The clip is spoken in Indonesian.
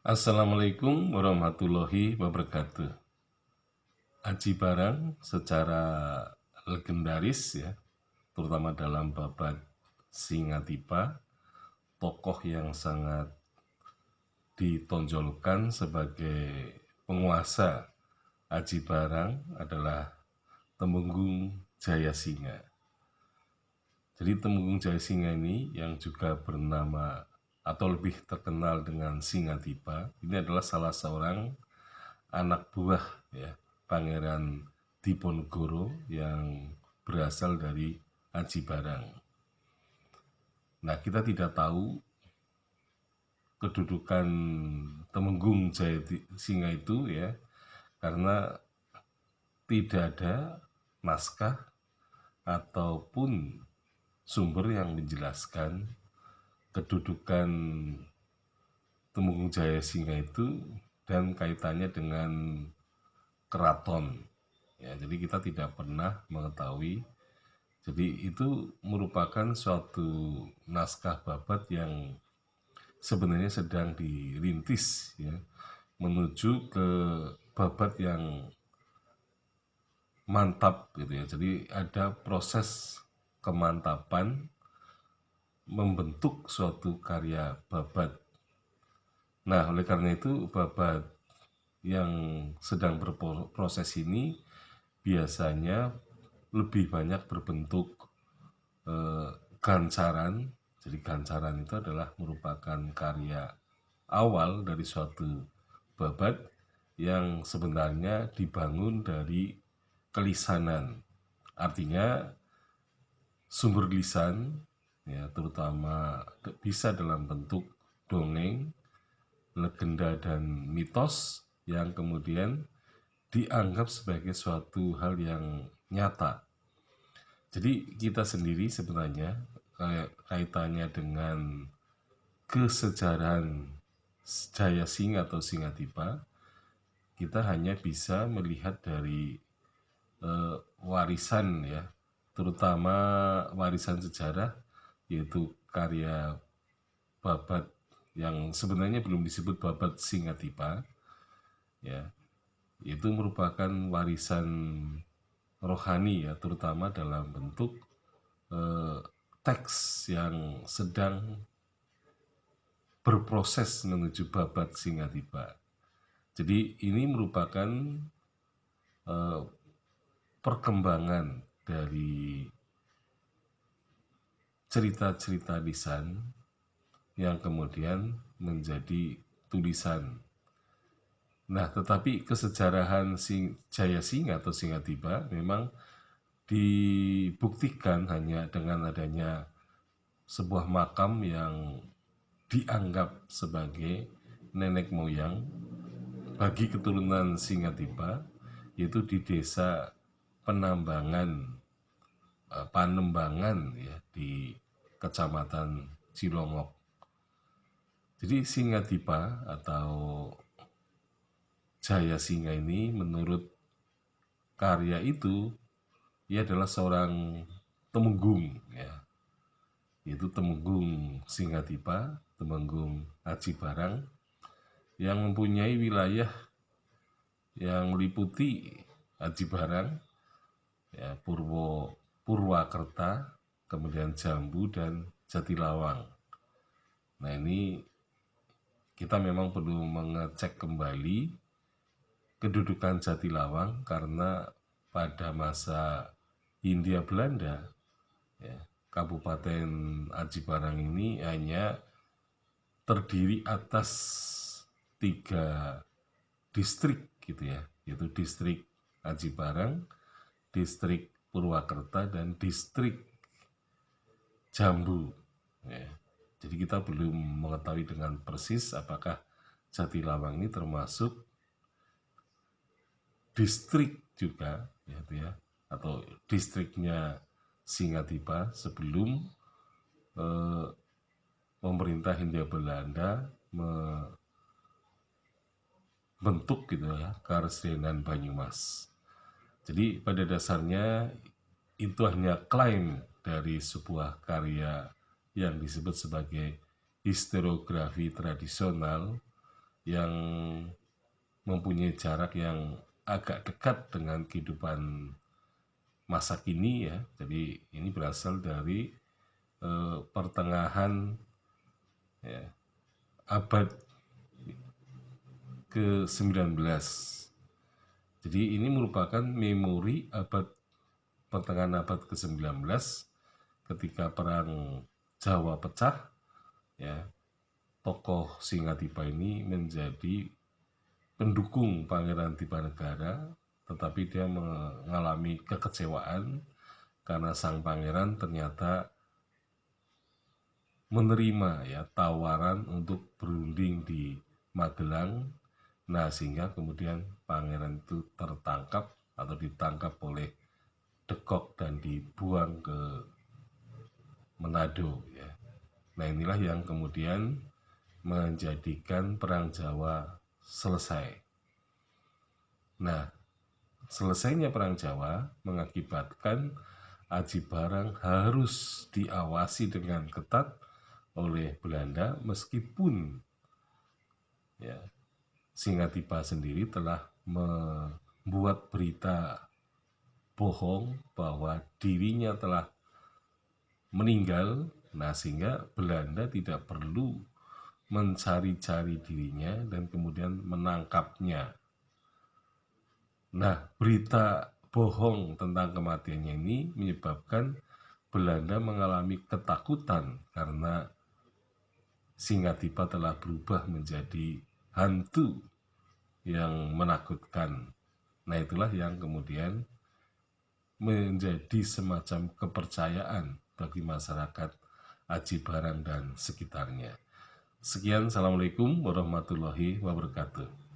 Assalamualaikum warahmatullahi wabarakatuh. Aji Barang secara legendaris ya, terutama dalam babad Singatipa, tokoh yang sangat ditonjolkan sebagai penguasa. Aji Barang adalah Temenggung Jayasinga. Jadi Temenggung Jayasinga ini yang juga bernama atau lebih terkenal dengan Singatipa, ini adalah salah seorang anak buah ya Pangeran Diponegoro yang berasal dari Aji Barang. Nah, kita tidak tahu kedudukan Temenggung Jayasinga itu ya, karena tidak ada naskah ataupun sumber yang menjelaskan kedudukan Temenggung Jayasinga itu dan kaitannya dengan keraton. Ya, jadi kita tidak pernah mengetahui. Jadi itu merupakan suatu naskah babad yang sebenarnya sedang dirintis ya, menuju ke babad yang mantap gitu ya. Jadi ada proses kemantapan membentuk suatu karya babad. Nah, oleh karena itu babad yang sedang berproses ini biasanya lebih banyak berbentuk gancaran. Jadi gancaran itu adalah merupakan karya awal dari suatu babad yang sebenarnya dibangun dari kelisanan. Artinya sumber lisan ya, terutama bisa dalam bentuk dongeng, legenda dan mitos yang kemudian dianggap sebagai suatu hal yang nyata. Jadi kita sendiri sebenarnya kaitannya dengan kesejarahan Jayasinga atau Singatipa, kita hanya bisa melihat dari warisan ya, terutama warisan sejarah, yaitu karya babad yang sebenarnya belum disebut babad Singatipa ya, itu merupakan warisan rohani ya, terutama dalam bentuk teks yang sedang berproses menuju babad Singatipa. Jadi ini merupakan perkembangan dari cerita-cerita lisan yang kemudian menjadi tulisan. Nah, tetapi kesejarahan Jayasinga atau Singatipa memang dibuktikan hanya dengan adanya sebuah makam yang dianggap sebagai nenek moyang bagi keturunan Singatipa, yaitu di desa Panembangan ya, di Kecamatan Cilongok. Jadi Singatipa atau Jayasinga ini menurut karya itu ia adalah seorang temenggung ya, yaitu Temenggung Singatipa, Temenggung Aji Barang, yang mempunyai wilayah yang meliputi Aji Barang ya, Purwakerta, kemudian Jambu dan Jatilawang. Nah, ini kita memang perlu mengecek kembali kedudukan Jatilawang, karena pada masa Hindia Belanda ya, Kabupaten Aji Barang ini hanya terdiri atas 3 distrik gitu ya, yaitu distrik Aji Barang, distrik Purwakerta, dan distrik Jambu ya. Jadi kita belum mengetahui dengan persis apakah Jatilawang ini termasuk distrik juga ya, atau distriknya Singatipa sebelum pemerintah Hindia Belanda membentuk gitu ya Karesidenan Banyumas. Jadi pada dasarnya itu hanya klaim dari sebuah karya yang disebut sebagai historiografi tradisional yang mempunyai jarak yang agak dekat dengan kehidupan masa kini ya. Jadi ini berasal dari pertengahan ya, abad ke-19. Jadi ini merupakan memori pertengahan abad ke-19 ketika perang Jawa pecah ya. Tokoh Singatiba ini menjadi pendukung Pangeran Dipanegara, tetapi dia mengalami kekecewaan karena sang pangeran ternyata menerima ya tawaran untuk berunding di Magelang. Nah, sehingga kemudian pangeran itu tertangkap atau ditangkap oleh Dekok dan dibuang ke Manado ya. Nah, inilah yang kemudian menjadikan Perang Jawa selesai. Nah, selesainya Perang Jawa mengakibatkan Aji Barang harus diawasi dengan ketat oleh Belanda, meskipun ya, Singatiba sendiri telah membuat berita bohong bahwa dirinya telah meninggal. Nah, sehingga Belanda tidak perlu mencari-cari dirinya dan kemudian menangkapnya. Nah, berita bohong tentang kematiannya ini menyebabkan Belanda mengalami ketakutan karena Singatiba telah berubah menjadi hantu yang menakutkan. Nah, itulah yang kemudian menjadi semacam kepercayaan bagi masyarakat Aji Barang dan sekitarnya. Sekian, Assalamualaikum warahmatullahi wabarakatuh.